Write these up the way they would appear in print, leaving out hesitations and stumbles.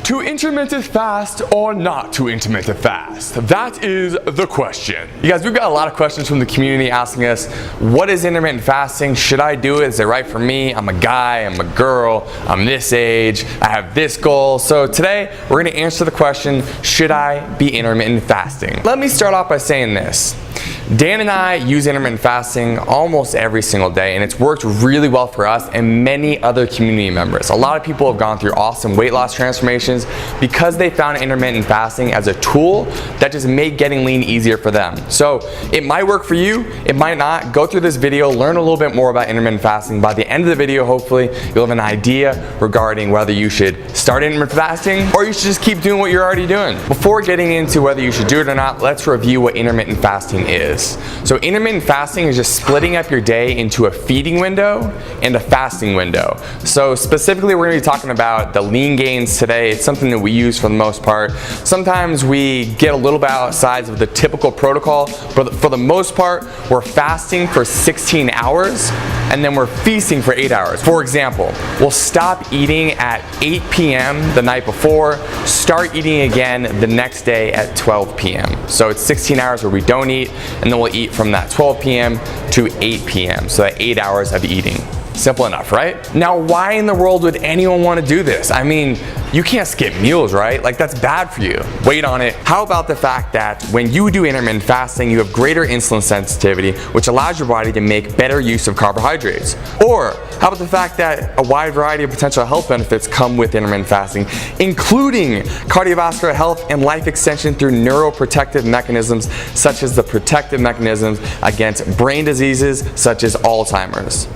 To intermittent fast or not to intermittent fast? That is the question. You guys, we've got a lot of questions from the community asking us, what is intermittent fasting? Should I do it? Is it right for me? I'm a guy, I'm a girl, I'm this age, I have this goal. So today, we're gonna answer the question, should I be intermittent fasting? Let me start off by saying this. Dan and I use intermittent fasting almost every single day, and it's worked really well for us and many other community members. A lot of people have gone through awesome weight loss transformations because they found intermittent fasting as a tool that just made getting lean easier for them. So it might work for you, it might not. Go through this video, learn a little bit more about intermittent fasting. By the end of the video, hopefully, you'll have an idea regarding whether you should start intermittent fasting or you should just keep doing what you're already doing. Before getting into whether you should do it or not, let's review what intermittent fasting is. So intermittent fasting is just splitting up your day into a feeding window and a fasting window. So specifically, we're going to be talking about the lean gains today. It's something that we use for the most part. Sometimes we get a little bit outside of the typical protocol, but for the most part, we're fasting for 16 hours and then we're feasting for 8 hours. For example, we'll stop eating at 8 p.m. the night before, start eating again the next day at 12 p.m. So it's 16 hours where we don't eat, and then we'll eat from that 12 p.m. to 8 p.m. So that 8 hours of eating. Simple enough, right? Now, why in the world would anyone want to do this? I mean, you can't skip meals, right? Like, that's bad for you. Wait on it. How about the fact that when you do intermittent fasting, you have greater insulin sensitivity, which allows your body to make better use of carbohydrates? Or how about the fact that a wide variety of potential health benefits come with intermittent fasting, including cardiovascular health and life extension through neuroprotective mechanisms, such as the protective mechanisms against brain diseases such as Alzheimer's.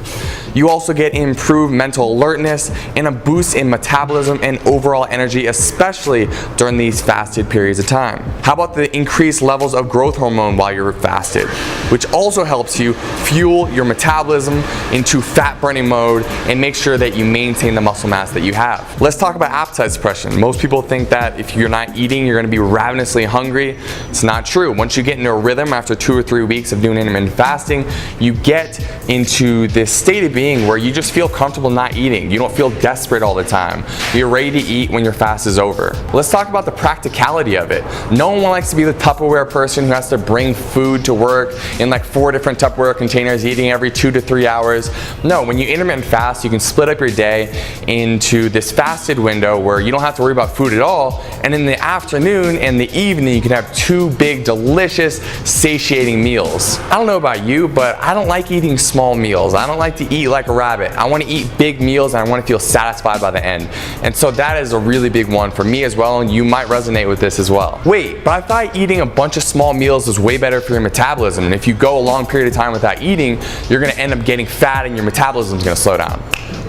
You also get improved mental alertness and a boost in metabolism and overall energy, especially during these fasted periods of time. How about the increased levels of growth hormone while you're fasted, which also helps you fuel your metabolism into fat burning mode and make sure that you maintain the muscle mass that you have. Let's talk about appetite suppression. Most people think that if you're not eating, you're going to be ravenously hungry. It's not true. Once you get into a rhythm after 2 or 3 weeks of doing intermittent fasting, you get into this state of being where you just feel comfortable not eating. You don't feel desperate all the time. You're ready to eat when your fast is over. Let's talk about the practicality of it. No one likes to be the Tupperware person who has to bring food to work in like 4 different Tupperware containers, eating every 2 to 3 hours. No, when you intermittent fast, you can split up your day into this fasted window where you don't have to worry about food at all. And in the afternoon and the evening, you can have 2 big, delicious, satiating meals. I don't know about you, but I don't like eating small meals. I don't like to eat like a rabbit. I want to eat big meals and I want to feel satisfied by the end. And so that is a really big one for me as well, and you might resonate with this as well. Wait, but I thought eating a bunch of small meals was way better for your metabolism, and if you go a long period of time without eating, you're going to end up getting fat and your metabolism is going to slow down.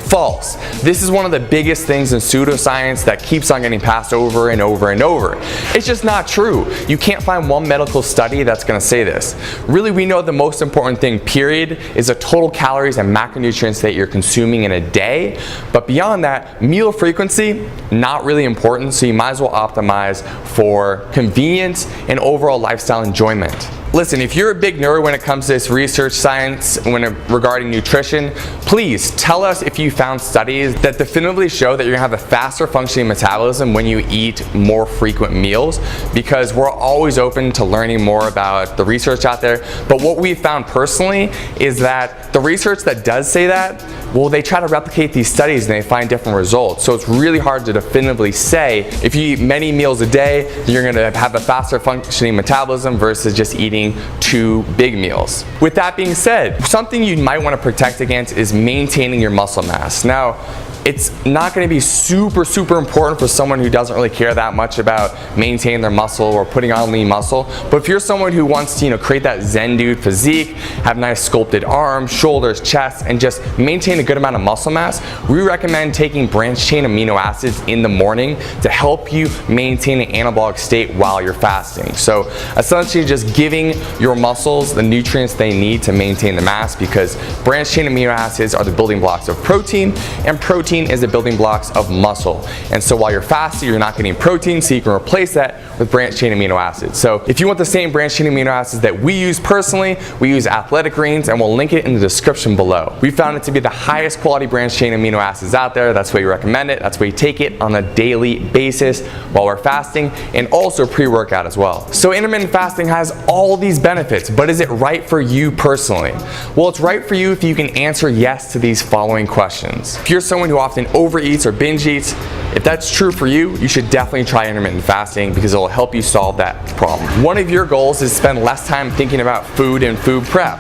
False. This is one of the biggest things in pseudoscience that keeps on getting passed over and over and over. It's just not true. You can't find one medical study that's going to say this. Really, we know the most important thing, period, is the total calories and macronutrients that you're consuming in a day. But beyond that, meal frequency, not really important, so you might as well optimize for convenience and overall lifestyle enjoyment. Listen, if you're a big nerd when it comes to this research science regarding nutrition, please tell us if you found studies that definitively show that you're gonna have a faster functioning metabolism when you eat more frequent meals, because we're always open to learning more about the research out there. But what we've found personally is that the research that does say that, well, they try to replicate these studies and they find different results. So it's really hard to definitively say if you eat many meals a day, you're gonna have a faster functioning metabolism versus just eating 2 big meals. With that being said, something you might want to protect against is maintaining your muscle mass. Now, it's not going to be super important for someone who doesn't really care that much about maintaining their muscle or putting on lean muscle. But if you're someone who wants to, create that Zen dude physique, have nice sculpted arms, shoulders, chest, and just maintain a good amount of muscle mass, we recommend taking branched chain amino acids in the morning to help you maintain an anabolic state while you're fasting. So essentially just giving your muscles the nutrients they need to maintain the mass, because branched chain amino acids are the building blocks of protein, and protein protein is the building blocks of muscle. And so while you're fasting, you're not getting protein, so you can replace that with branched chain amino acids. So if you want the same branched chain amino acids that we use personally, we use athletic greens, and we'll link it in the description below. We found it to be the highest quality branched chain amino acids out there. That's why we recommend it. That's why we take it on a daily basis while we're fasting, and also pre-workout as well. So intermittent fasting has all these benefits, but is it right for you personally? Well, it's right for you if you can answer yes to these following questions. If you're someone who often overeats or binge eats, if that's true for you, you should definitely try intermittent fasting because it will help you solve that problem. One of your goals is to spend less time thinking about food and food prep.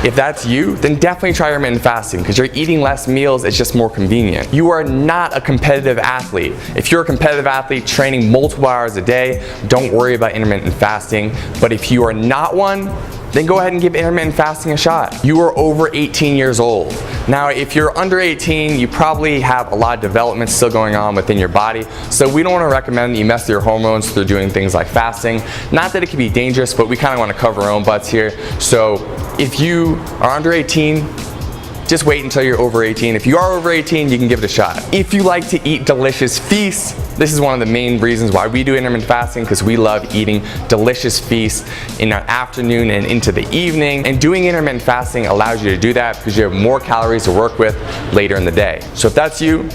If that's you, then definitely try intermittent fasting because you're eating less meals, it's just more convenient. You are not a competitive athlete. If you're a competitive athlete training multiple hours a day, don't worry about intermittent fasting. But if you are not one, then go ahead and give intermittent fasting a shot. You are over 18 years old. Now, if you're under 18, you probably have a lot of development still going on within your body, so we don't want to recommend that you mess with your hormones through doing things like fasting. Not that it can be dangerous, but we kind of want to cover our own butts here. So if you are under 18, just wait until you're over 18. If you are over 18, you can give it a shot. If you like to eat delicious feasts, this is one of the main reasons why we do intermittent fasting, because we love eating delicious feasts in the afternoon and into the evening. And doing intermittent fasting allows you to do that because you have more calories to work with later in the day. So if that's you,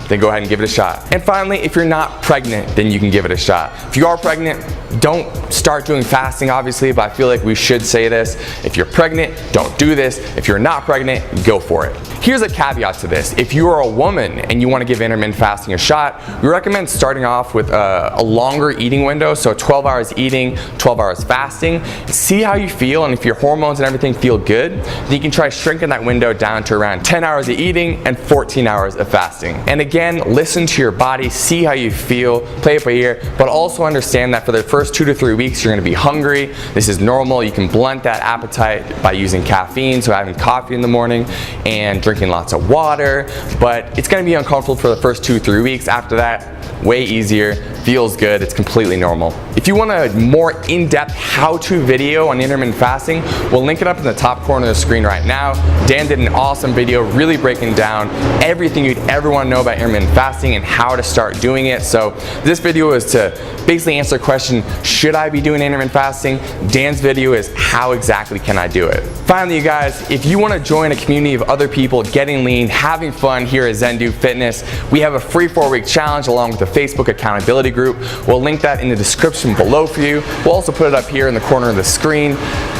then go ahead and give it a shot. And finally, if you're not pregnant, then you can give it a shot. If you are pregnant, don't start doing fasting, obviously, but I feel like we should say this. If you're pregnant, don't do this. If you're not pregnant, go for it. Here's a caveat to this. If you are a woman and you want to give intermittent fasting a shot, we recommend starting off with a longer eating window, so 12 hours eating, 12 hours fasting. See how you feel, and if your hormones and everything feel good, then you can try shrinking that window down to around 10 hours of eating and 14 hours of fasting. And again, listen to your body, see how you feel, play it by ear, but also understand that for the first 2 to 3 weeks, you're gonna be hungry. This is normal. You can blunt that appetite by using caffeine, so having coffee in the morning and drinking lots of water, but it's gonna be uncomfortable for the first 2 to 3 weeks. After that, way easier, feels good, it's completely normal. If you want a more in-depth how-to video on intermittent fasting, we'll link it up in the top corner of the screen right now. Dan did an awesome video really breaking down everything you'd ever want to know about intermittent fasting and how to start doing it. So this video is to basically answer the question, should I be doing intermittent fasting? Dan's video is how exactly can I do it? Finally, you guys, if you want to join a community of other people getting lean, having fun here at Zendu Fitness, we have a free 4-week challenge along with the Facebook accountability group. We'll link that in the description below for you. We'll also put it up here in the corner of the screen.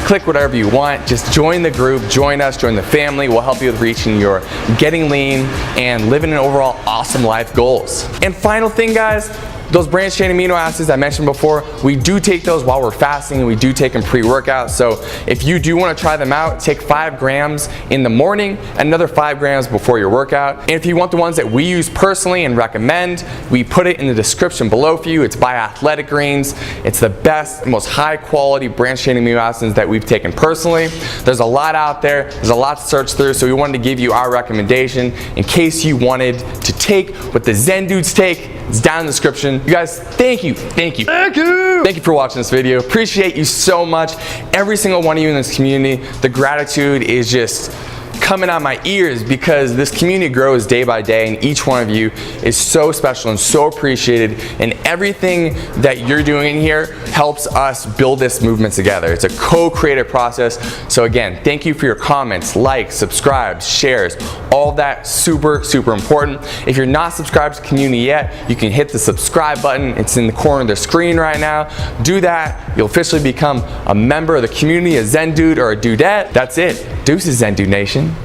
Click whatever you want. Just join the group, join us, join the family. We'll help you with reaching your getting lean and living an overall awesome life goals. And final thing, guys, those branched chain amino acids I mentioned before, we do take those while we're fasting, and we do take them pre-workout. So if you do want to try them out, take 5 grams in the morning, another 5 grams before your workout. And if you want the ones that we use personally and recommend, we put it in the description below for you. It's by Athletic Greens. It's the best, most high quality branched chain amino acids that we've taken personally. There's a lot out there. There's a lot to search through, so we wanted to give you our recommendation in case you wanted to take what the Zen dudes take. It's down in the description. You guys, thank you for watching this video. Appreciate you so much. Every single one of you in this community. The gratitude is just coming out my ears because this community grows day by day, and each one of you is so special and so appreciated, and everything that you're doing in here helps us build this movement together. It's a co-creative process. So again, thank you for your comments, likes, subscribes, shares, all that super important. If you're not subscribed to the community yet, you can hit the subscribe button. It's in the corner of the screen right now. Do that. You'll officially become a member of the community, a Zen dude or a dudette. That's it. Deuces, Zen Dude Nation.